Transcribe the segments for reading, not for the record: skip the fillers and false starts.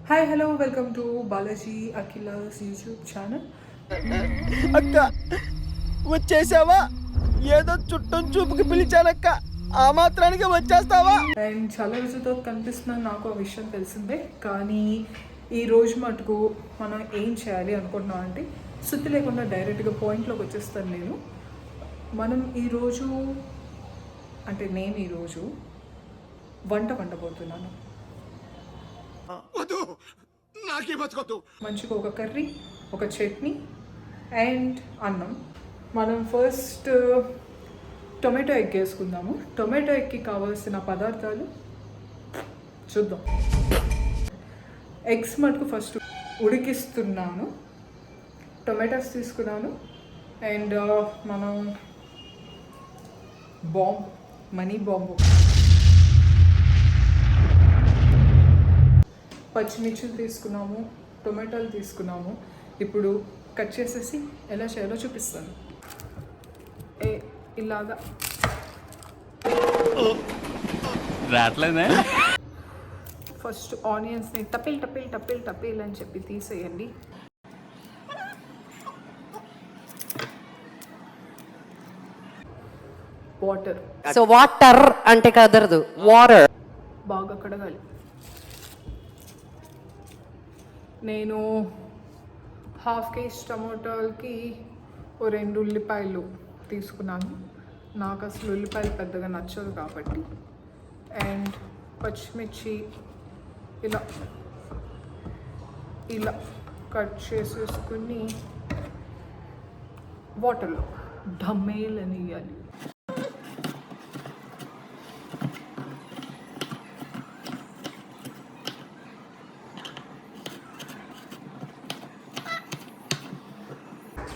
Hi hello welcome to Balaji Akhila's YouTube channel. అక్క వచ్చేసావా? ఏదో చుట్టం చూపుకి పిలిచానక్క, ఆ మాత్రానికి వచ్చేస్తావా? అండ్ చాలా రోజులతో కనిపిస్తున్నాను, నాకు ఆ విషయం తెలిసిందే. కానీ ఈరోజు మటుకు మనం ఏం చేయాలి అనుకుంటున్నాం అంటే సుత్తి లేకుండా డైరెక్ట్గా పాయింట్లోకి వచ్చేస్తాను నేను. మనం ఈరోజు అంటే నేను ఈరోజు వండబోతున్నాను. మంచిగా ఒక కర్రీ, ఒక చట్నీ అండ్ అన్నం. మనం ఫస్ట్ టొమాటో ఎగ్ వేసుకుందాము. టొమాటో ఎగ్కి కావాల్సిన పదార్థాలు చూద్దాం. ఎగ్స్ మటుకు ఫస్ట్ ఉడికిస్తున్నాను. టొమాటోస్ తీసుకున్నాను అండ్ మనం మనీ బాంబు, పచ్చిమిర్చిలు తీసుకున్నాము, టొమాటోలు తీసుకున్నాము. ఇప్పుడు కట్ చేసేసి ఎలా చేయాలో చూపిస్తాను. ఇలాగా ఫస్ట్ ఆనియన్స్ని టపిల్ అని చెప్పి తీసేయండి. వాటర్, సో వాటర్ అంటే కదరదు, వాటర్ బాగా కడగాలి. నేను హాఫ్ కేజీ టమోటాలకి ఓ 2 ఉల్లిపాయలు తీసుకున్నాను. నాకు అసలు ఉల్లిపాయలు పెద్దగా నచ్చదు కాబట్టి. అండ్ పచ్చిమిర్చి ఇలా కట్ చేసేసుకుని వాటర్లో ఢమ్మేలని వేయాలి.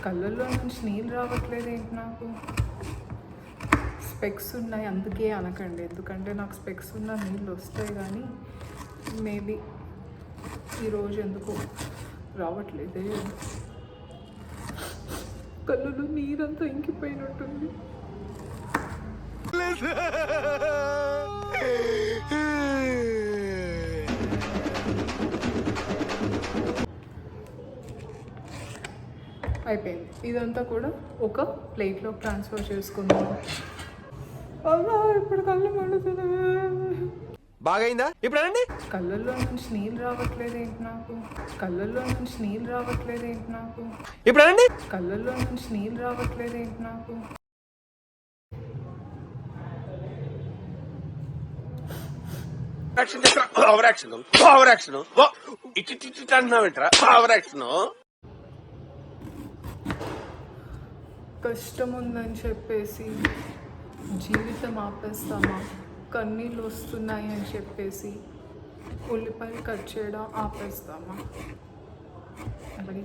కళ్ళల్లో నుంచి నీళ్ళు రావట్లేదు ఏంటి? నాకు స్పెక్స్ ఉన్నాయి అందుకే అనకండి, ఎందుకంటే నాకు స్పెక్స్ ఉన్న నీళ్ళు వస్తాయి కానీ మేబీ ఈరోజు ఎందుకు రావట్లేదే. కళ్ళలో నీరంతా ఇంకిపోయినట్టుంది. అయిపోయింది. ఇదంతా కూడా ఒక ప్లేట్లో ట్రాన్స్ఫర్ చేసుకుందాం. ఇప్పుడు కళ్ళు మండుతున్నాయి. బాగైందా? ఇప్పుడు అనండి. కళ్ళల్లో నుంచి నీళ్ళు రావట్లేదు ఏంటి? నాకు కళ్ళల్లో నుంచి నీళ్ళు రావట్లేదు ఏంటి? నాకు ఇప్పుడు అనండి. కళ్ళల్లో నుంచి నీళ్ళు రావట్లేదు ఏంటి? నాకు కష్టం ఉందని చెప్పేసి జీవితం ఆపేస్తామా? కన్నీళ్ళు వస్తున్నాయి అని చెప్పేసి ఉల్లిపాయలు కట్ చేయడం ఆపేస్తామా? అలాగే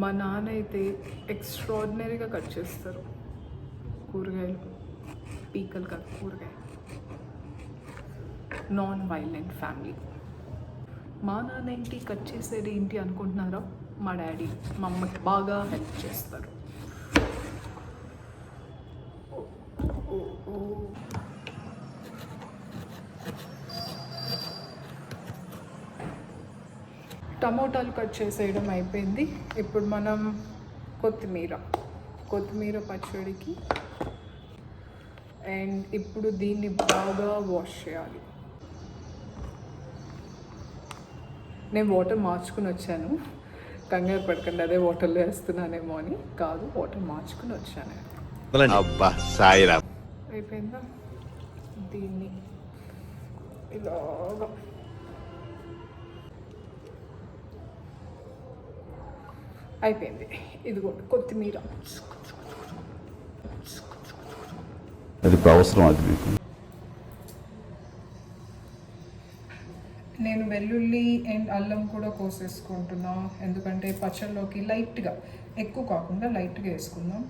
మా నాన్న అయితే ఎక్స్ట్రాడినరీగా కట్ చేస్తారు కూరగాయలు, పీకలు కాదు కూరగాయలు. Non violent family. మా నాన్న ఏంటి కట్ చేసేది ఏంటి అనుకుంటున్నారా? మా డాడీ మా అమ్మకి బాగా హెల్ప్ చేస్తారు. టమోటాలు కట్ చేసేయడం అయిపోయింది. ఇప్పుడు మనం కొత్తిమీర పచ్చడికి. అండ్ ఇప్పుడు దీన్ని బాగా వాష్ చేయాలి. నేను వాటర్ మార్చుకుని వచ్చాను, కంగారు పడకండి అదే వాటర్లో వేస్తున్నానేమో అని. కాదు, వాటర్ మార్చుకుని వచ్చాను. అయిపోయిందా? దీన్ని ఇలాగా అయిపోయింది. ఇదిగోండి కొత్తిమీర. అది అవసరం. అది మీకు నేను వెల్లుల్లి అండ్ అల్లం కూడా కోసేసుకుంటున్నా, ఎందుకంటే పచ్చళ్ళలోకి లైట్గా, ఎక్కువ కాకుండా లైట్గా వేసుకుందాం.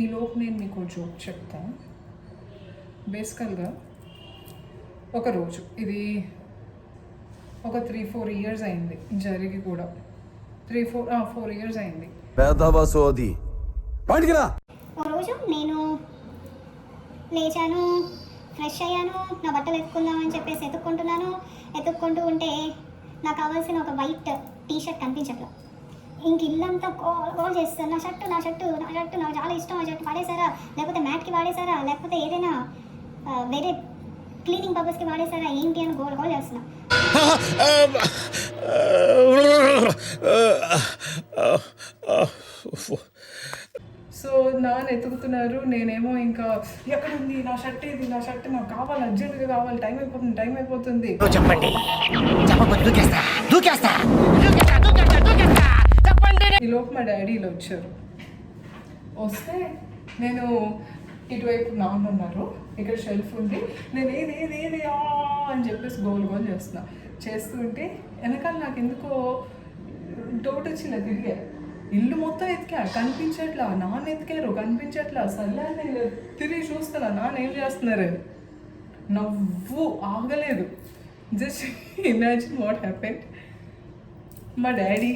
ఈలోపు నేను మీకు జోక్ చెప్తాను. బేసికల్గా ఒకరోజు ఇది ఒక 3-4 ఇయర్స్ అయింది జరిగి కూడా. 4 ఇయర్స్ అయింది. పేదవ సోది రోజు నేను లేచాను, ఫ్రెష్ అయ్యాను, నా బట్టలు ఎత్తుకుందామని చెప్పేసి ఎత్తుక్కుంటూ ఉంటే నాకు కావాల్సిన ఒక వైట్ టీ షర్ట్ కనిపించట్లేదు. ఇంక ఇల్లంతా గోల్ చేస్తాను, నా షర్టు నాకు చాలా ఇష్టం, ఆ షర్టు వాడేసారా, లేకపోతే మ్యాట్కి వాడేసారా, లేకపోతే ఏదైనా వేరే క్లీనింగ్ పర్పస్కి వాడేసారా ఏంటి అని గోల్ చేస్తున్నా. సో నాన్న ఎతుకుతున్నారు, నేనేమో ఇంకా ఎక్కడుంది నా షర్ట్, ఇది నా షర్ట్ నాకు కావాలి, అర్జెంటుగా కావాలి, టైం అయిపోతుంది. ఈ లోపు మా డాడీలో వచ్చారు. వస్తే నేను ఇటువైపు నాన్న ఉన్నారు, ఇక్కడ షెల్ఫ్ ఉంది, నేను ఏది అని చెప్పేసి గోల్ చేస్తుంటే వెనకాల నాకు ఎందుకో డౌట్ వచ్చింది. తిరిగా ఇల్లు మొత్తం ఎతికా, కనిపించట్లా, నాన్న ఎతికారు కనిపించట్లా, సర్లే నేను తిరిగి చూస్తున్నా నాన్న ఏం చేస్తున్నారు. నవ్వు ఆగలేదు. Just imagine what happen. మా డాడీ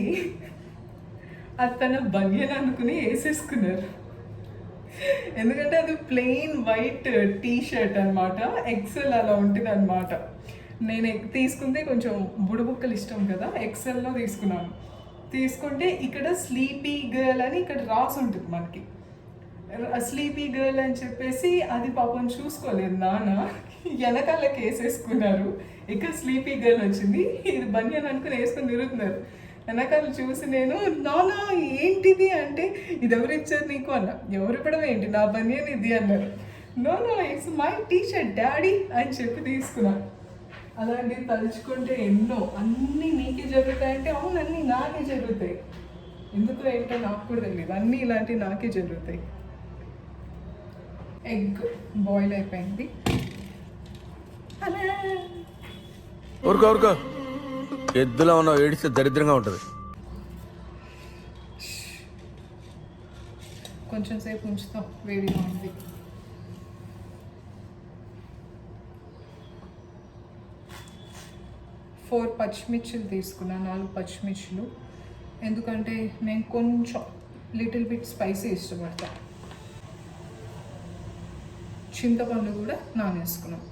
అతను బనియన్ అనుకుని వేసేసుకున్నారు. ఎందుకంటే అది ప్లెయిన్ వైట్ టీ షర్ట్ అనమాట, ఎక్సెల్ అలా ఉంటుంది అనమాట. నేను తీసుకుంటే కొంచెం బుడబుక్కలు ఇష్టం కదా, ఎక్సెల్లో తీసుకుంటే ఇక్కడ స్లీపీ గర్ల్ అని ఇక్కడ రాసి ఉంటుంది మనకి. స్లీపీ గర్ల్ అని చెప్పేసి అది పాపం చూసుకోలేదు నాన్న, వెనకాలకి వేసేసుకున్నారు. ఇక్కడ స్లీపీ గర్ల్ వచ్చింది, ఇది బనియన్ అనుకుని వేసుకొని తిరుగుతున్నారు. వెనకాల చూసి నేను నాన్న ఏంటిది అంటే, ఇది ఎవరు ఇచ్చారు నీకు అన్న. ఎవరు ఇవ్వడం ఏంటి, నా బనియన్ ఇది అన్నారు. No it's my T shirt daddy అని చెప్పి తీసుకున్నాను. అలాంటివి తలుచుకుంటే ఎన్నో, అన్నీ నీకే జరుగుతాయంటే అవును అన్నీ నాకే జరుగుతాయి. ఎందుకు ఏంటో నాకు కూడా తెలియదు, అన్నీ ఇలాంటివి నాకే జరుగుతాయి. ఎగ్ బాయిల్ అయిపోయింది. ఊరుకో ఎద్దులా ఉన్నావు, ఏడిస్తే దరిద్రంగా ఉంటుంది. కొంచెం సేపు ఉంచుతాం, వేడిగా ఉంది. ఫోర్ పచ్చిమిర్చిలు తీసుకున్నాను, 4 పచ్చిమిర్చిలు. ఎందుకంటే నేను కొంచెం లిటిల్ బిట్ స్పైసీ ఇష్టపడతా. చింతపండు కూడా నానేసుకున్నాం.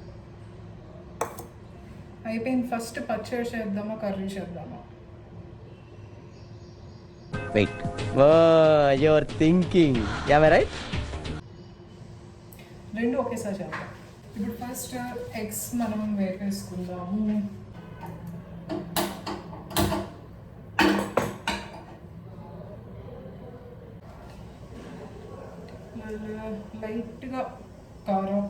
అయిపోయింది. ఫస్ట్ పచ్చడి చేద్దామా కర్రీ చేద్దామా? Wait, your thinking right. రెండు ఒకేసారి చేద్దాం. ఇప్పుడు ఫస్ట్ ఎగ్స్ మనం వేసుకుందాము. లైట్గా కారం,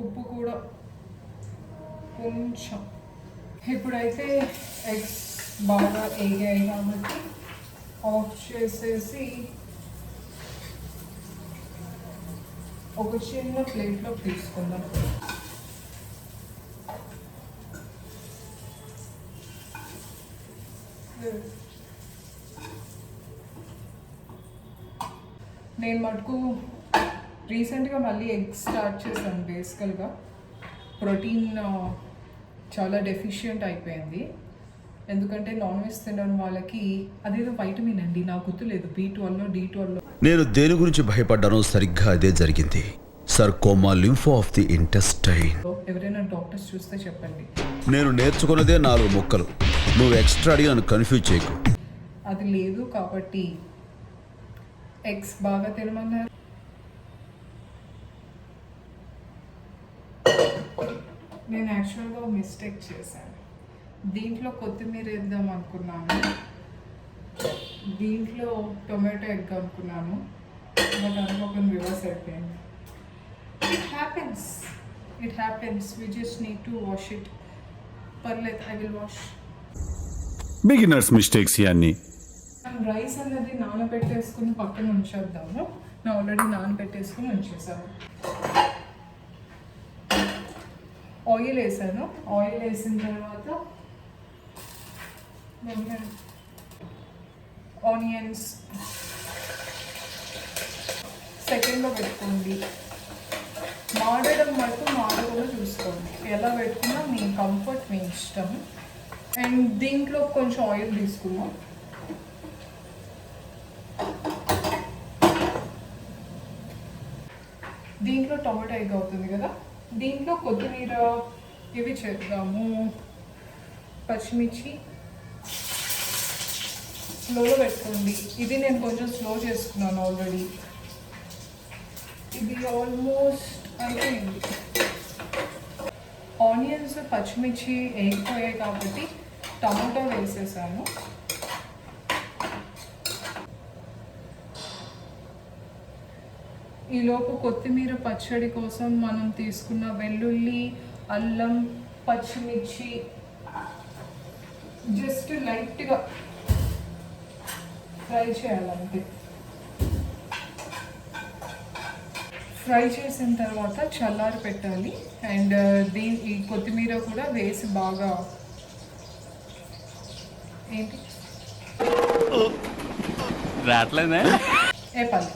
ఉప్పు కూడా కొంచెం. ఇప్పుడైతే ఎగ్స్ బాగా వేగాయి కాబట్టి ఆఫ్ చేసేసి ఒక చిన్న ప్లేట్లో తీసుకుందాం. నేను మటుకు రీసెంట్గా మళ్ళీ ఎగ్ స్టార్ట్ చేశాను. బేసికల్గా ప్రోటీన్ చాలా డెఫిషియంట్ అయిపోయింది. ఎందుకంటే నాన్ వెజ్ తినడం వాళ్ళకి అదేదో వైటమిన్ అండి, నాకు గుర్తులేదు, B12 D12. నేను దేని గురించి భయపడ్డానో సరిగ్గా అదే జరిగింది. Sarcoma lympho of the intestine. ఎవరైనా డాక్టర్స్ చూస్తే చెప్పండి. నేను నేర్చుకున్నదే 4 ముక్కలు. నువ్వు ఎక్స్ట్రా అడిగి నన్ను కన్ఫ్యూజ్ చేయకు. అది లేదు కాబట్టి ఎగ్స్ బాగా తినమన్నారు. నేను యాక్చువల్గా మిస్టేక్ చేశాను. దీంట్లో కొత్తిమీర వేద్దాం అనుకున్నాను, దీంట్లో టొమాటో ఎగ్ అనుకున్నాను, బట్ అనుకోకుండా రివర్స్ అయిపోయింది. It happens. We just need to wash it. పర్లేదు, I will wash. Beginners mistakes ఇవన్నీ. రైస్ అనేది నానబెట్టేసుకుని పక్కన ఉంచేద్దాము. నేను ఆల్రెడీ నానబెట్టేసుకుని ఉంచేసాను. ఆయిల్ వేసాను. ఆయిల్ వేసిన తర్వాత ఆనియన్స్ సెకండ్లో పెట్టుకోండి. మాడడం మటుకు మాడకుండా చూసుకోండి. ఎలా పెట్టుకున్నా మీ కంఫర్ట్, మీ ఇష్టం. అండ్ దీంట్లో కొంచెం ఆయిల్ తీసుకుందాం. దీంట్లో టొమాటో ఎగ్ అవుతుంది కదా, దీంట్లో కొత్తిమీర ఇవి చేద్దాము. పచ్చిమిర్చి స్లోలో పెట్టుకోండి. ఇది నేను కొంచెం స్లో చేసుకున్నాను ఆల్రెడీ. ఇది ఆల్మోస్ట్ అయిపోయింది. ఆనియన్స్, పచ్చిమిర్చి వేగిపోయాయి కాబట్టి టమాటో వేసేసాను. ఈలోపు కొత్తిమీర పచ్చడి కోసం మనం తీసుకున్న వెల్లుల్లి, అల్లం, పచ్చిమిర్చి జస్ట్ లైట్గా ఫ్రై చేయాలంటే. ఫ్రై చేసిన తర్వాత చల్లారి పెట్టాలి. అండ్ ఈ కొత్తిమీర కూడా వేసి బాగా ఏంటి పని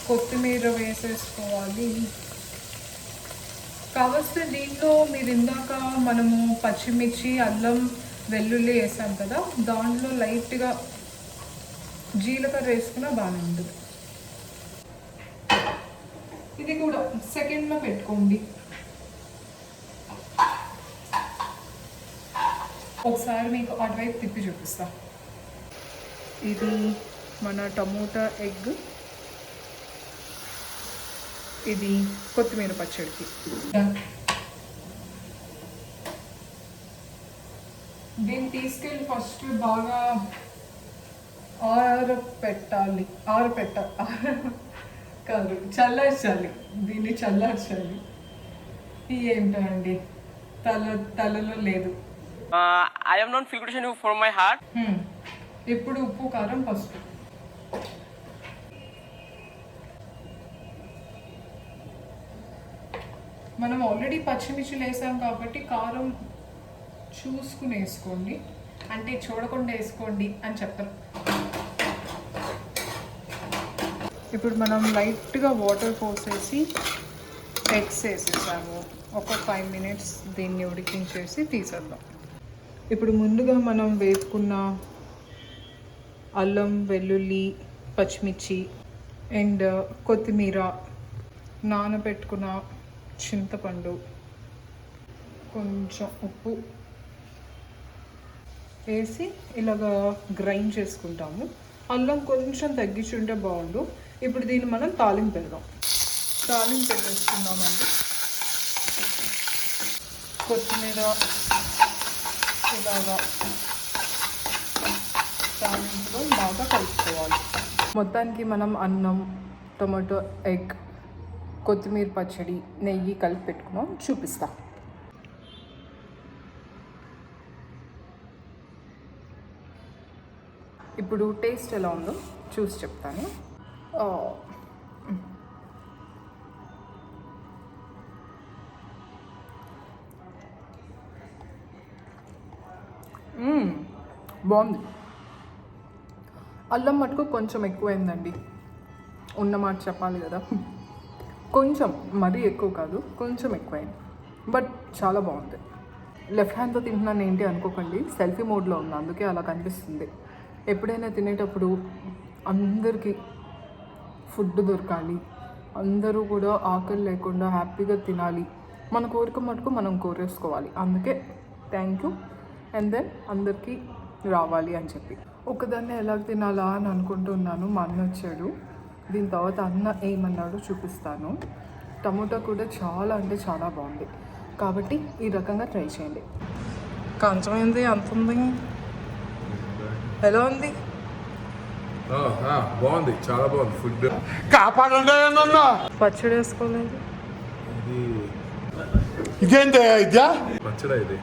కొత్తిమీర వేసేసుకోవాలి. కావస్తే దీంట్లో మీరు ఇందాక మనము పచ్చిమిర్చి, అల్లం, వెల్లుల్లి వేసాం కదా, దాంట్లో లైట్గా జీలకర్ర వేసుకున్నా బాగానే ఉంటుంది. ఇది కూడా సెకండ్లో పెట్టుకోండి. ఒకసారి మీకు అటువైపు తిప్పి చూపిస్తా. ఇది మన టమోటా ఎగ్, ఇది కొత్తిమీర పచ్చడికి. దీన్ని తీసుకెళ్ళి ఫస్ట్ బాగా ఆరబెట్టాలి. కాదు, చల్లార్చాలి. దీన్ని చల్లార్చాలి. ఏంటండి తలలో లేదు. I have not filtration for my heart. ఇప్పుడు ఉప్పు, కారం, పసుపు. మనం ఆల్రెడీ పచ్చిమిర్చిలు వేసాం కాబట్టి కారం చూసుకుని వేసుకోండి. అంటే చూడకుండా వేసుకోండి అని చెప్పరు. ఇప్పుడు మనం లైట్గా వాటర్ పోసేసి ఎగ్స్ వేసేసాము. ఒక 5 minutes దీన్ని ఉడికించేసి తీసేద్దాం. ఇప్పుడు ముందుగా మనం వేసుకున్న అల్లం, వెల్లుల్లి, పచ్చిమిర్చి అండ్ కొత్తిమీర, నానబెట్టుకున్న చింతపండు, కొంచెం ఉప్పు వేసి ఇలాగా గ్రైండ్ చేసుకుంటాము. అల్లం కొంచెం తగ్గించుంటే బాగుండు. ఇప్పుడు దీన్ని మనం తాలింపు పెడదాం. తాలింపు పెట్టేసుకుందామండి. కొత్తిమీర ఇలాగా తాలింపులో బాగా కలుపుకోవాలి. మొత్తానికి మనం అన్నం, టొమాటో ఎగ్, కొత్తిమీర పచ్చడి, నెయ్యి కలిపి పెట్టుకున్నాం. చూపిస్తా. ఇప్పుడు టేస్ట్ ఎలా ఉందో చూసి చెప్తాను. బాగుంది. అల్లం మటుకు కొంచెం ఎక్కువైందండి. ఉన్నమాట చెప్పాలి కదా, కొంచెం మరీ ఎక్కువ కాదు, కొంచెం ఎక్కువైంది. బట్ చాలా బాగుంది. లెఫ్ట్ హ్యాండ్తో తింటున్నాను ఏంటి అనుకోకండి, సెల్ఫీ మోడ్లో ఉంది, అందుకే అలా కనిపిస్తుంది. ఎప్పుడైనా తినేటప్పుడు అందరికీ ఫుడ్ దొరకాలి, అందరూ కూడా ఆకలి లేకుండా హ్యాపీగా తినాలి, మన కోరిక మటుకు మనం కోరేసుకోవాలి. అందుకే థ్యాంక్ యూ అండ్ దెన్ అందరికీ రావాలి అని చెప్పి. ఒకదాన్ని ఎలా తినాలా అని అనుకుంటున్నాను. మా అన్న వచ్చాడు. దీని తర్వాత అన్న ఏమన్నాడో చూపిస్తాను. టమోటా కూడా చాలా అంటే చాలా బాగుంది, కాబట్టి ఈ రకంగా ట్రై చేయండి. కొంచెమైంది, అంత ఉంది. ఎలా ఉంది? బాగుంది, చాలా బాగుంది ఫుడ్. పచ్చడి వేసుకోలేదు. ఇదేంటి పచ్చడి? ఇది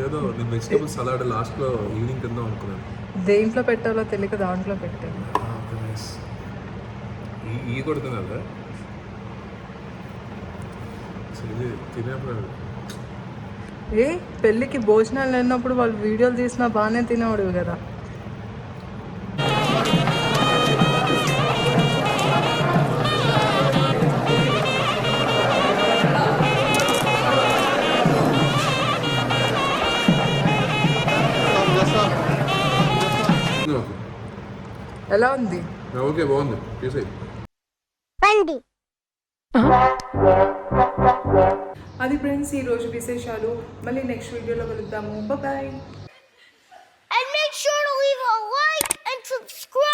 ఏదో నేను వెజిటబుల్ సలాడ్ లాస్ట్లో ఈవినింగ్ తిందాం అనుకున్నాను. దేంట్లో పెట్టాలో తెలియక దాంట్లో పెట్టాను. ఈ కూడా తినాలా? తినేప్పుడు పెళ్ళికి భోజనాలు వెళ్ళినప్పుడు వాళ్ళు వీడియోలు తీసినా బాగానే తినేవాడు కదా. ఎలా ఉంది? ఓకే బాగుంది తీసేయి. అది ఫ్రెండ్స్ ఈరోజు విశేషాలు. మళ్ళీ నెక్స్ట్ వీడియోలో కలుద్దాము. Bye. And make sure to leave a like and subscribe.